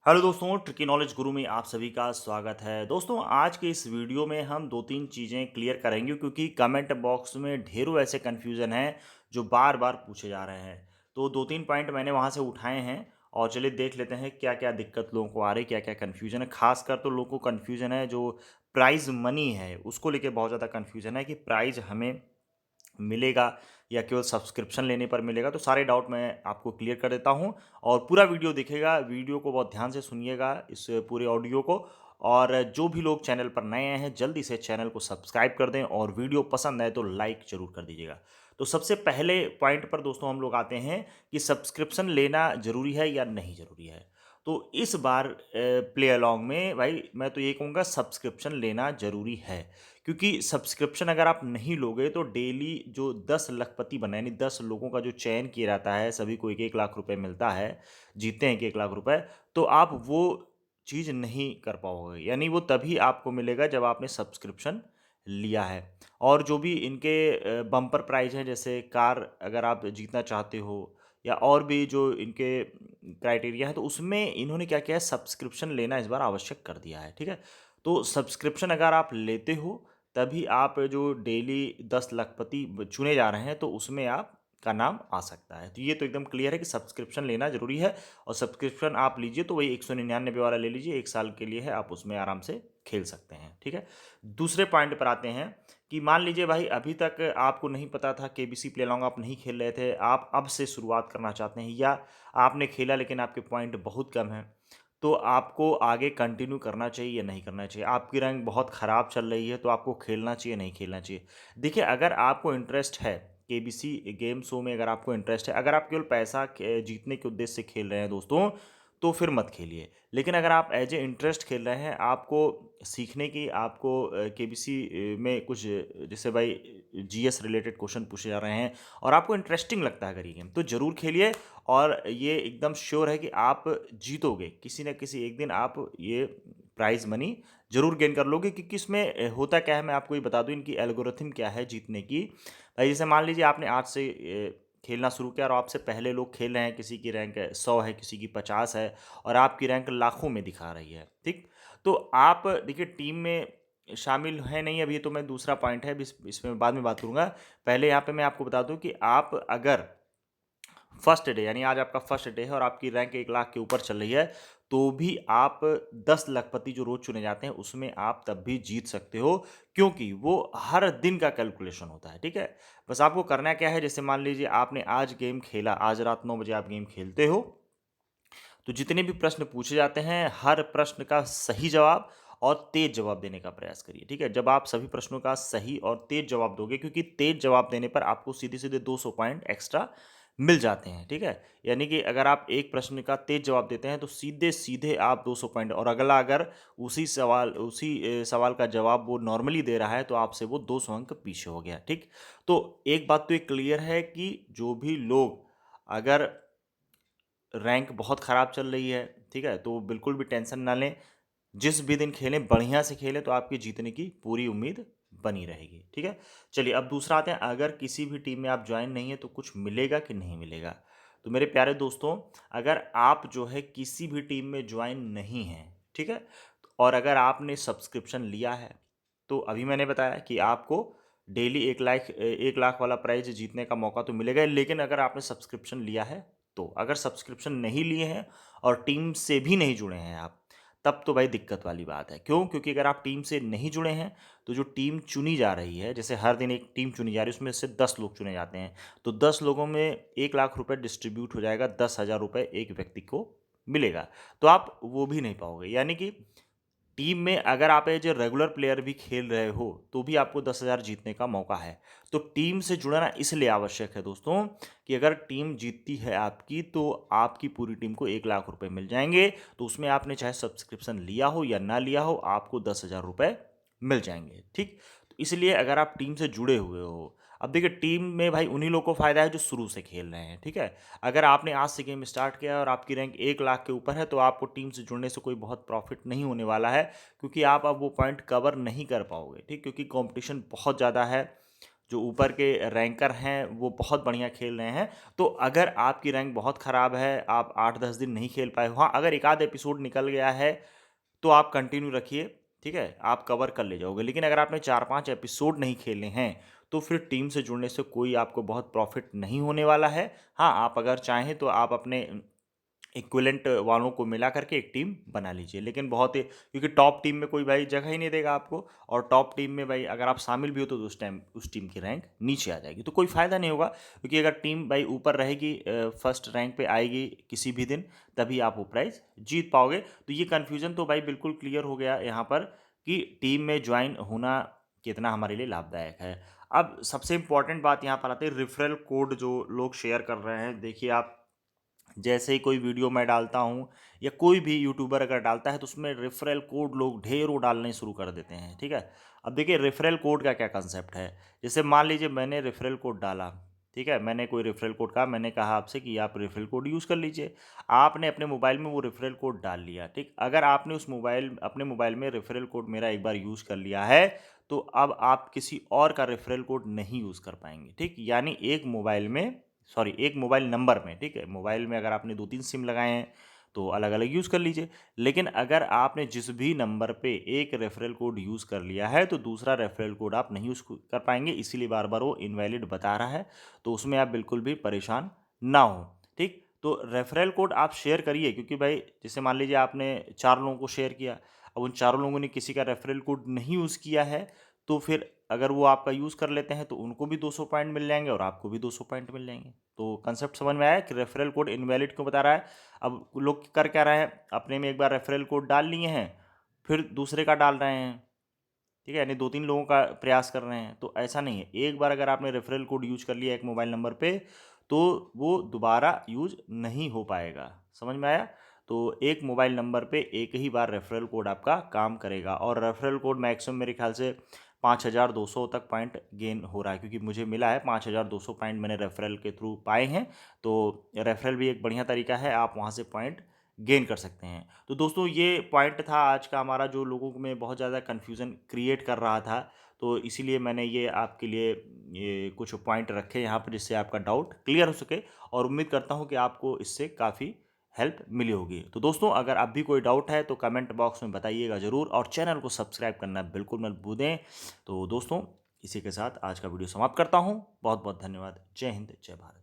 Hello दोस्तों, tricky knowledge गुरु में आप सभी का स्वागत है। दोस्तों, आज के इस वीडियो में हम 2-3 चीज़ें क्लियर करेंगे क्योंकि कमेंट बॉक्स में ढेरों ऐसे कन्फ्यूज़न हैं जो बार-बार पूछे जा रहे हैं। तो 2-3 पॉइंट मैंने वहाँ से उठाए हैं और चलिए देख लेते हैं क्या-क्या दिक्कत लोगों को आ रही है, क्या-क्या कन्फ्यूज़न है। ख़ासकर तो लोगों को कन्फ्यूज़न है जो प्राइज़ मनी है, उसको लेके बहुत ज़्यादा कन्फ्यूज़न है कि प्राइज़ हमें मिलेगा या केवल सब्सक्रिप्शन लेने पर मिलेगा। तो सारे डाउट मैं आपको क्लियर कर देता हूँ और पूरा वीडियो देखिएगा, वीडियो को बहुत ध्यान से सुनिएगा इस पूरे ऑडियो को। और जो भी लोग चैनल पर नए आए हैं जल्दी से चैनल को सब्सक्राइब कर दें और वीडियो पसंद आए तो लाइक ज़रूर कर दीजिएगा। तो सबसे पहले पॉइंट पर दोस्तों हम लोग आते हैं कि सब्सक्रिप्शन लेना ज़रूरी है या नहीं ज़रूरी है। तो इस बार प्ले अलोंग में भाई मैं तो ये कहूँगा सब्सक्रिप्शन लेना ज़रूरी है। क्योंकि सब्सक्रिप्शन अगर आप नहीं लोगे तो डेली जो 10 लखपति बने यानी 10 लोगों का जो चयन किया जाता है, सभी को 1-1 लाख रुपए मिलता है, जीतते हैं 1-1 लाख रुपए, तो आप वो चीज़ नहीं कर पाओगे। यानी वो तभी आपको मिलेगा जब आपने सब्सक्रिप्शन लिया है। और जो भी इनके बम्पर प्राइज़ हैं जैसे कार अगर आप जीतना चाहते हो या और भी जो इनके क्राइटेरिया है तो उसमें इन्होंने क्या किया है सब्सक्रिप्शन लेना इस बार आवश्यक कर दिया है, ठीक है? तो सब्सक्रिप्शन अगर आप लेते हो तभी आप जो डेली 10 लखपति चुने जा रहे हैं तो उसमें आप का नाम आ सकता है। तो ये तो एकदम क्लियर है कि सब्सक्रिप्शन लेना ज़रूरी है और सब्सक्रिप्शन आप लीजिए तो वही 199 वाला ले लीजिए, 1 साल के लिए है, आप उसमें आराम से खेल सकते हैं, ठीक है? दूसरे पॉइंट पर आते हैं कि मान लीजिए भाई अभी तक आपको नहीं पता था केबीसी प्ले अलोंग आप नहीं खेल रहे थे, आप अब से शुरुआत करना चाहते हैं या आपने खेला लेकिन आपके पॉइंट बहुत कम हैं। तो आपको आगे कंटिन्यू करना चाहिए या नहीं करना चाहिए? आपकी रैंक बहुत ख़राब चल रही है, तो आपको खेलना चाहिए, नहीं खेलना चाहिए? देखिए, अगर आपको इंटरेस्ट है, केबीसी गेम शो में अगर आपको इंटरेस्ट है, अगर आप केवल पैसा जीतने के उद्देश्य से खेल रहे हैं दोस्तों, तो फिर मत खेलिए। लेकिन अगर आप एज़ ए इंटरेस्ट खेल रहे हैं, आपको सीखने की आपको केबीसी में कुछ जैसे भाई जीएस रिलेटेड क्वेश्चन पूछे जा रहे हैं और आपको इंटरेस्टिंग लगता है अगर ये गेम, तो ज़रूर खेलिए और ये एकदम श्योर है कि आप जीतोगे। किसी न किसी एक दिन आप ये प्राइज़ मनी ज़रूर गेन कर लोगे क्योंकि इसमें होता क्या है मैं आपको ये बता दूँ इनकी एल्गोरिथम क्या है जीतने की। जैसे मान लीजिए आपने आज से खेलना शुरू किया और आपसे पहले लोग खेल रहे हैं, किसी की रैंक 100 है, किसी की 50 है और आपकी रैंक लाखों में दिखा रही है, ठीक? तो आप देखिए टीम में शामिल हैं नहीं अभी तो मैं दूसरा पॉइंट है, इसमें बाद में बात करूँगा। पहले यहाँ पे मैं आपको बता दूँ कि आप अगर फर्स्ट डे यानी आज आपका फर्स्ट डे है और आपकी रैंक 1 लाख के ऊपर चल रही है, तो भी आप 10 लखपति जो रोज़ चुने जाते हैं, उसमें आप तब भी जीत सकते हो, क्योंकि वो हर दिन का कैलकुलेशन होता है, ठीक है? बस आपको करना क्या है, जैसे मान लीजिए आपने आज गेम खेला, आज रात 9 बजे आप गेम खेलते हो, तो जितने भी प्रश्न पूछे जाते हैं, हर प्रश्न का सही जवाब और तेज़ जवाब देने का प्रयास करिए, ठीक है? जब आप सभी प्रश्नों का सही और तेज़ जवाब दोगे क्योंकि तेज़ जवाब देने पर आपको सीधे-सीधे 200 पॉइंट एक्स्ट्रा मिल जाते हैं, ठीक है? यानी कि अगर आप एक प्रश्न का तेज़ जवाब देते हैं, तो सीधे-सीधे आप 200 पॉइंट और अगला अगर उसी सवाल का जवाब वो नॉर्मली दे रहा है, तो आपसे वो 200 अंक पीछे हो गया, ठीक? तो एक बात तो ये क्लियर है कि जो भी लोग अगर रैंक बहुत ख़राब चल रही है, ठीक है? तो बिल्कुल भी टेंशन ना लें। जिस भी दिन खेलें, बढ़िया से खेलें तो आपकी जीतने की पूरी उम्मीद बनी रहेगी, ठीक है? चलिए अब दूसरा आते हैं, अगर किसी भी टीम में आप जॉइन नहीं हैं तो कुछ मिलेगा कि नहीं मिलेगा? तो मेरे प्यारे दोस्तों, अगर आप जो है किसी भी टीम में जॉइन नहीं हैं, ठीक है? और अगर आपने सब्सक्रिप्शन लिया है, तो अभी मैंने बताया कि आपको डेली 1 लाख वाला प्राइज़ जीतने का मौका तो मिलेगा, लेकिन अगर आपने सब्सक्रिप्शन लिया है तो। अगर सब्सक्रिप्शन नहीं लिए हैं और टीम से भी नहीं जुड़े हैं आप, तब तो भाई दिक्कत वाली बात है। क्यों? क्योंकि अगर आप टीम से नहीं जुड़े हैं, तो जो टीम चुनी जा रही है, जैसे हर दिन एक टीम चुनी जा रही है, उसमें से 10 लोग चुने जाते हैं। तो 10 लोगों में 1 लाख रुपए डिस्ट्रीब्यूट हो जाएगा, 10,000 रुपए एक व्यक्ति को मिलेगा। तो आप वो भी नहीं पाओगे। यानी कि टीम में अगर आप एज ए रेगुलर प्लेयर भी खेल रहे हो, तो भी आपको 10,000 जीतने का मौका है। तो टीम से जुड़ना इसलिए आवश्यक है दोस्तों कि अगर टीम जीतती है आपकी, तो आपकी पूरी टीम को 1 लाख रुपए मिल जाएँगे। तो उसमें आपने चाहे सब्सक्रिप्शन लिया हो या ना लिया हो, आपको 10,000 रुपए मिल जाएँगे, ठीक? तो इसलिए अगर आप टीम से जुड़े हुए हो, अब देखिए टीम में भाई उन्हीं लोगों को फ़ायदा है जो शुरू से खेल रहे हैं, ठीक है? अगर आपने आज से गेम स्टार्ट किया और आपकी रैंक 1 लाख के ऊपर है, तो आपको टीम से जुड़ने से कोई बहुत प्रॉफ़िट नहीं होने वाला है, क्योंकि आप अब वो पॉइंट कवर नहीं कर पाओगे, ठीक? क्योंकि कॉम्पिटिशन बहुत ज़्यादा है। जो ऊपर के रैंकर हैं वो बहुत बढ़िया खेल रहे हैं। तो अगर आपकी रैंक बहुत ख़राब है, आप 8-10 दिन नहीं खेल पाए हो, हाँ, अगर एक आध एपिसोड निकल गया है तो आप कंटिन्यू रखिए, ठीक है? आप कवर कर ले जाओगे। लेकिन अगर आपने 4-5 एपिसोड नहीं खेले हैं, तो फिर टीम से जुड़ने से कोई आपको बहुत प्रॉफ़िट नहीं होने वाला है। हाँ, आप अगर चाहें तो आप अपने इक्विवेलेंट वालों को मिला करके एक टीम बना लीजिए। लेकिन बहुत ही, क्योंकि टॉप टीम में कोई भाई जगह ही नहीं देगा आपको, और टॉप टीम में भाई अगर आप शामिल भी हो तो उस टाइम उस टीम की रैंक नीचे आ जाएगी, तो कोई फ़ायदा नहीं होगा। क्योंकि अगर टीम भाई ऊपर रहेगी, फर्स्ट रैंक पे आएगी किसी भी दिन, तभी आप वो प्राइज़ जीत पाओगे। तो ये कन्फ्यूज़न तो भाई बिल्कुल क्लियर हो गया यहाँ पर कि टीम में ज्वाइन होना कितना हमारे लिए लाभदायक है। अब सबसे इम्पोर्टेंट बात यहाँ पर आती है, रेफरल कोड जो लोग शेयर कर रहे हैं। देखिए, आप जैसे ही कोई वीडियो मैं डालता हूँ या कोई भी यूट्यूबर अगर डालता है तो उसमें रेफरल कोड लोग ढेरों डालने शुरू कर देते हैं, ठीक है? अब देखिए, रेफरल कोड का क्या कंसेप्ट है। जैसे मान लीजिए मैंने रेफरल कोड डाला, ठीक है? मैंने कोई रेफरल कोड कहा, मैंने कहा आपसे कि आप रेफरल कोड यूज़ कर लीजिए। आपने अपने मोबाइल में वो रेफरल कोड डाल लिया, ठीक? अगर आपने अपने मोबाइल में रेफरल कोड मेरा एक बार यूज़ कर लिया है, तो अब आप किसी और का रेफरल कोड नहीं यूज़ कर पाएँगे, ठीक? यानी एक मोबाइल नंबर में, ठीक है? मोबाइल में अगर आपने 2-3 सिम लगाए हैं, तो अलग-अलग यूज़ कर लीजिए। लेकिन अगर आपने जिस भी नंबर पे एक रेफ़रल कोड यूज़ कर लिया है, तो दूसरा रेफ़रल कोड आप नहीं यूज़ कर पाएँगे, इसीलिए बार-बार वो इनवैलिड बता रहा है। तो उसमें आप बिल्कुल भी परेशान ना हों, ठीक? तो रेफ़रल कोड आप शेयर करिए, क्योंकि भाई जैसे मान लीजिए आपने 4 लोगों को शेयर किया, अब उन चारों लोगों ने किसी का रेफ़रल कोड नहीं यूज़ किया है, तो फिर अगर वो आपका यूज़ कर लेते हैं तो उनको भी 200 पॉइंट मिल जाएँगे और आपको भी 200 पॉइंट मिल जाएँगे। तो कांसेप्ट समझ में आया कि रेफरल कोड इनवैलिड क्यों बता रहा है। अब लोग कर क्या रहे हैं, अपने में एक बार रेफरल कोड डाल लिए हैं, फिर दूसरे का डाल रहे हैं, ठीक है? यानी 2-3 लोगों का प्रयास कर रहे हैं, तो ऐसा नहीं है। एक बार अगर आपने रेफरल कोड यूज़ कर लिया एक मोबाइल नंबर पे, तो वो दोबारा यूज़ नहीं हो पाएगा। समझ में आया? तो एक मोबाइल नंबर पे एक ही बार रेफरल कोड आपका काम करेगा, और रेफरल कोड मैक्सिमम मेरे ख्याल से 5200 तक पॉइंट गेन हो रहा है, क्योंकि मुझे मिला है 5200 पॉइंट मैंने रेफरल के थ्रू पाए हैं। तो रेफरल भी एक बढ़िया तरीका है, आप वहाँ से पॉइंट गेन कर सकते हैं। तो दोस्तों, ये पॉइंट था आज का हमारा, जो लोगों में बहुत ज़्यादा कन्फ्यूज़न क्रिएट कर रहा था। तो इसीलिए मैंने ये आपके लिए ये कुछ पॉइंट रखे यहाँ पर, जिससे आपका डाउट क्लियर हो सके, और उम्मीद करता हूँ कि आपको इससे काफ़ी हेल्प मिली होगी। तो दोस्तों, अगर अब भी कोई डाउट है तो कमेंट बॉक्स में बताइएगा ज़रूर, और चैनल को सब्सक्राइब करना बिल्कुल मत भूलें। तो दोस्तों, इसी के साथ आज का वीडियो समाप्त करता हूँ। बहुत बहुत धन्यवाद। जय हिंद, जय भारत।